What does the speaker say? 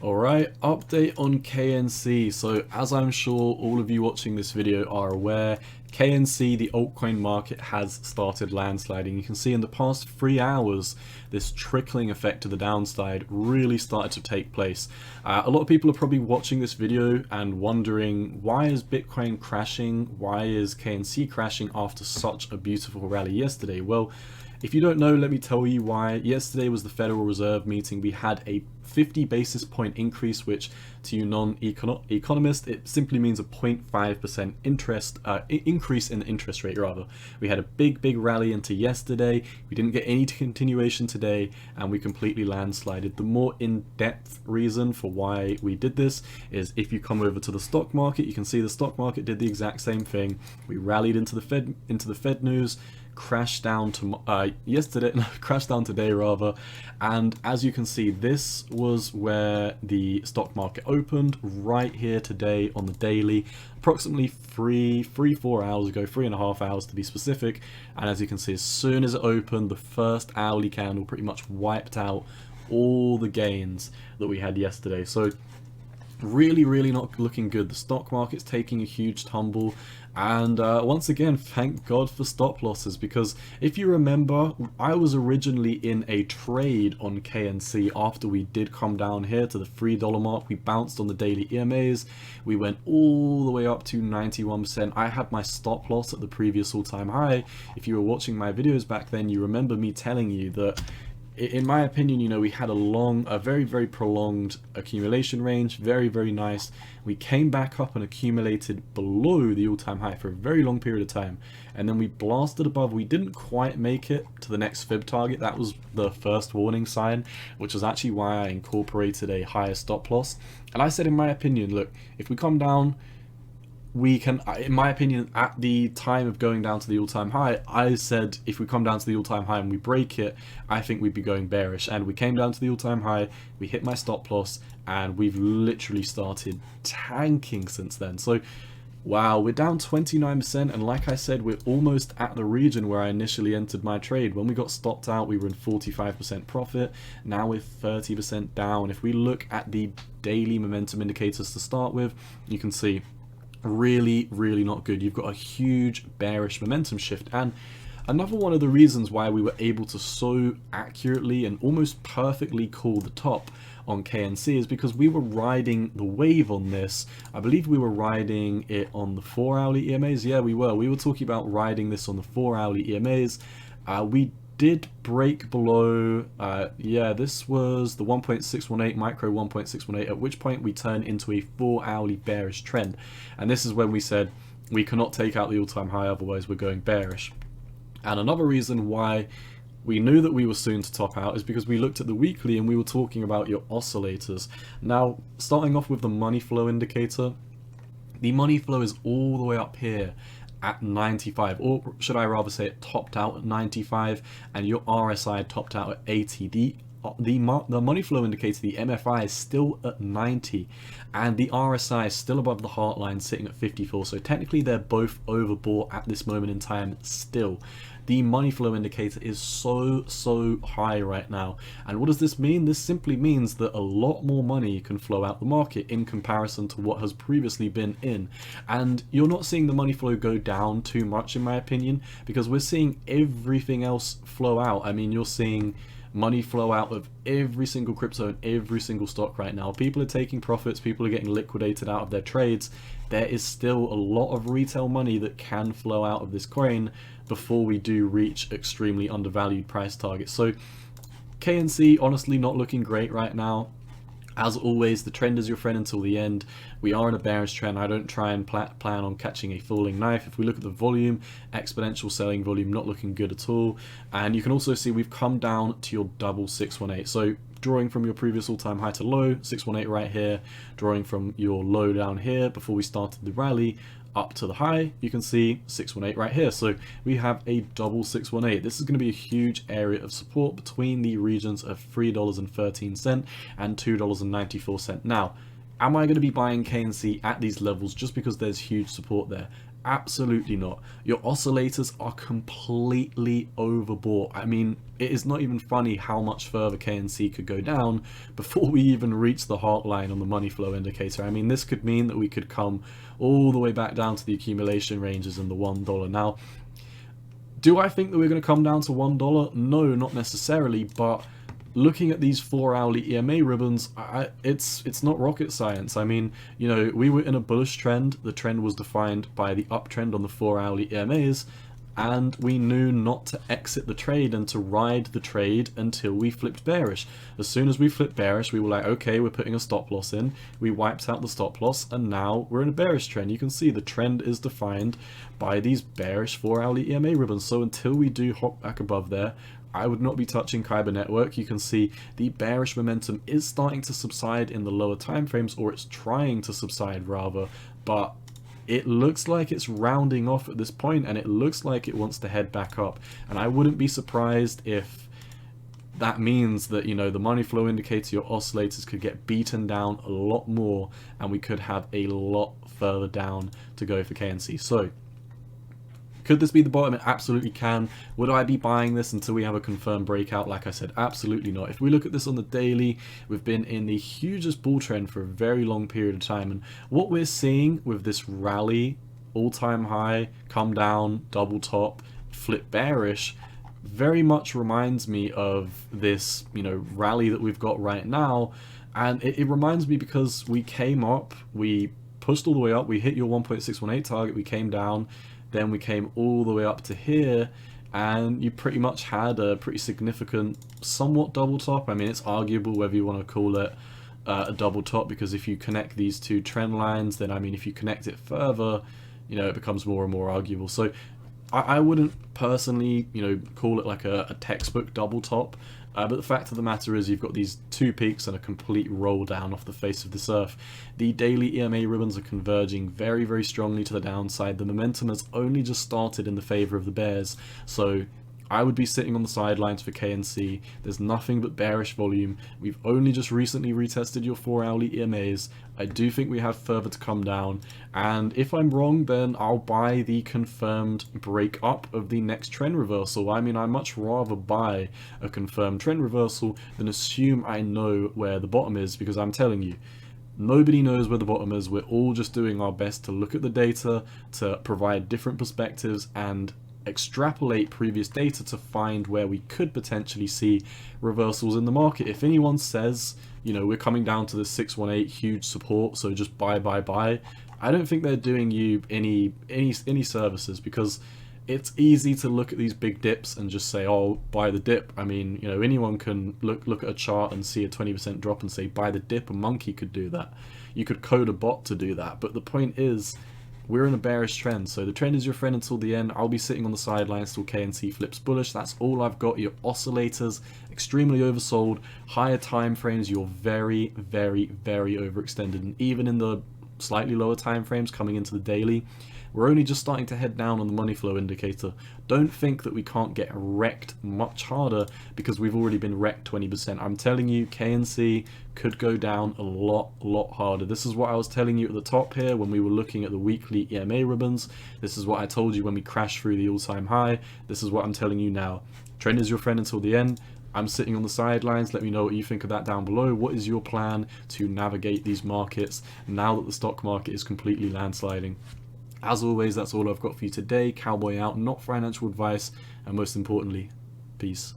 Alright, update on KNC. So as I'm sure all of you watching this video are aware, KNC, the altcoin market, has started landsliding. You can see in the past 3 hours, this trickling effect to the downside really started to take place. A lot of people are probably watching this video and wondering, why is Bitcoin crashing? Why is KNC crashing after such a beautiful rally yesterday? Well, if you don't know, let me tell you why. Yesterday was the Federal Reserve meeting. We had a 50 basis point increase, which to you non-economists, it simply means a 0.5% increase in the interest rate rather. We had a big rally into yesterday. We didn't get any continuation today, and we completely landslided. The more in-depth reason for why we did this is if you come over to the stock market, you can see the stock market did the exact same thing. We rallied into the Fed news, crashed down to crashed down today rather, and as you can see, this was where the stock market opened right here today on the daily, approximately 4 hours ago, 3.5 hours to be specific. And as you can see, as soon as it opened, the first hourly candle pretty much wiped out all the gains that we had yesterday. So really not looking good. The stock market's taking a huge tumble, and once again, thank God for stop losses, because if you remember, I was originally in a trade on KNC after we did come down here to the $3 mark. We bounced on the daily EMAs, we went all the way up to 91%. I had my stop loss at the previous all-time high. If you were watching my videos back then, you remember me telling you that in my opinion, you know, we had a very prolonged accumulation range, very nice. We came back up and accumulated below the all-time high for a very long period of time, and then we blasted above. We didn't quite make it to the next fib target. That was the first warning sign, which was actually why I incorporated a higher stop loss. And I said, in my opinion, look, if we come down, we can, in my opinion, at the time of going down to the all-time high, I said if we come down to the all-time high and we break it, I think we'd be going bearish. And we came down to the all-time high, we hit my stop loss, and we've literally started tanking since then. So wow, we're down 29%, and like I said, we're almost at the region where I initially entered my trade. When we got stopped out, we were in 45% profit. Now we're 30% down. If we look at the daily momentum indicators to start with, you can see really not good. You've got a huge bearish momentum shift. And another one of the reasons why we were able to so accurately and almost perfectly call the top on KNC is because we were riding the wave on this. I believe we were riding it on the 4-hourly EMAs. Yeah, we were talking about riding this on the 4-hourly EMAs. We did break below, this was the 1.618, micro 1.618, at which point we turned into a 4-hourly bearish trend. And this is when we said we cannot take out the all-time high, otherwise we're going bearish. And another reason why we knew that we were soon to top out is because we looked at the weekly and we were talking about your oscillators. Now, starting off with the money flow indicator, the money flow is all the way up here at 95, or should I rather say it topped out at 95, and your RSI topped out at 80. The money flow indicator, the MFI, is still at 90, and the RSI is still above the heart line, sitting at 54. So technically they're both overbought at this moment in time still. The money flow indicator is so high right now. And what does this mean? This simply means that a lot more money can flow out the market in comparison to what has previously been in. And you're not seeing the money flow go down too much, in my opinion, because we're seeing everything else flow out. I mean, you're seeing money flow out of every single crypto and every single stock right now. People are taking profits, people are getting liquidated out of their trades. There is still a lot of retail money that can flow out of this coin before we do reach extremely undervalued price targets. So KNC, honestly, not looking great right now. As always, the trend is your friend until the end. We are in a bearish trend. I don't try and plan on catching a falling knife. If we look at the volume, exponential selling volume, not looking good at all. And you can also see we've come down to your double 618. So drawing from your previous all-time high to low, 618 right here, drawing from your low down here before we started the rally, up to the high, you can see 618 right here. So we have a double 618. This is going to be a huge area of support between the regions of $3.13 and $2.94. Now, am I going to be buying KNC at these levels just because there's huge support there? Absolutely not. Your oscillators are completely overbought. I mean, it is not even funny how much further KNC could go down before we even reach the heart line on the money flow indicator. I mean, this could mean that we could come all the way back down to the accumulation ranges and the $1. Now, do I think that we're going to come down to $1? No, not necessarily, but looking at these 4-hourly EMA ribbons, it's not rocket science. I mean, you know, we were in a bullish trend. The trend was defined by the uptrend on the 4-hourly EMAs, and we knew not to exit the trade and to ride the trade until we flipped bearish. As soon as we flipped bearish, we were like, okay, we're putting a stop loss in. We wiped out the stop loss, and now we're in a bearish trend. You can see the trend is defined by these bearish 4-hourly EMA ribbons. So until we do hop back above there, I would not be touching Kyber network. You can see the bearish momentum is starting to subside in the lower time frames, or it's trying to subside rather, but it looks like it's rounding off at this point, and it looks like it wants to head back up. And I wouldn't be surprised if that means that, you know, the money flow indicator, your oscillators could get beaten down a lot more, and we could have a lot further down to go for KNC. So could this be the bottom? It absolutely can. Would I be buying this until we have a confirmed breakout? Like I said, absolutely not. If we look at this on the daily, we've been in the hugest bull trend for a very long period of time. And what we're seeing with this rally, all-time high, come down, double top, flip bearish, very much reminds me of this, you know, rally that we've got right now. And it reminds me because we came up, we pushed all the way up, we hit your 1.618 target, we came down, then we came all the way up to here, and you pretty much had a pretty significant, somewhat double top. I mean, it's arguable whether you want to call it a double top, because if you connect these two trend lines, then I mean, if you connect it further, you know, it becomes more and more arguable. So I wouldn't personally, you know, call it like a textbook double top. But the fact of the matter is you've got these two peaks and a complete roll down off the face of this earth. The daily EMA ribbons are converging very, very strongly to the downside. The momentum has only just started in the favor of the bears. So I would be sitting on the sidelines for KNC. There's nothing but bearish volume. We've only just recently retested your 4-hourly EMAs. I do think we have further to come down, and if I'm wrong, then I'll buy the confirmed break up of the next trend reversal. I mean, I'd much rather buy a confirmed trend reversal than assume I know where the bottom is, because I'm telling you, nobody knows where the bottom is. We're all just doing our best to look at the data, to provide different perspectives and extrapolate previous data to find where we could potentially see reversals in the market. If anyone says, you know, we're coming down to the 618 huge support, so just buy, I don't think they're doing you any services, because it's easy to look at these big dips and just say, oh, buy the dip. I mean, you know, anyone can look at a chart and see a 20% drop and say buy the dip. A monkey could do that. You could code a bot to do that. But the point is, we're in a bearish trend, so the trend is your friend until the end. I'll be sitting on the sidelines till KNC flips bullish. That's all I've got. Your oscillators, extremely oversold. Higher time frames, you're very, very, very overextended. And even in the slightly lower time frames coming into the daily, we're only just starting to head down on the money flow indicator. Don't think that we can't get wrecked much harder, because we've already been wrecked 20%. I'm telling you, KNC could go down a lot harder. This is what I was telling you at the top here when we were looking at the weekly EMA ribbons. This is what I told you when we crashed through the all-time high. This is what I'm telling you now. Trend is your friend until the end. I'm sitting on the sidelines. Let me know what you think of that down below. What is your plan to navigate these markets now that the stock market is completely landsliding? As always, that's all I've got for you today. Cowboy out, not financial advice, and most importantly, peace.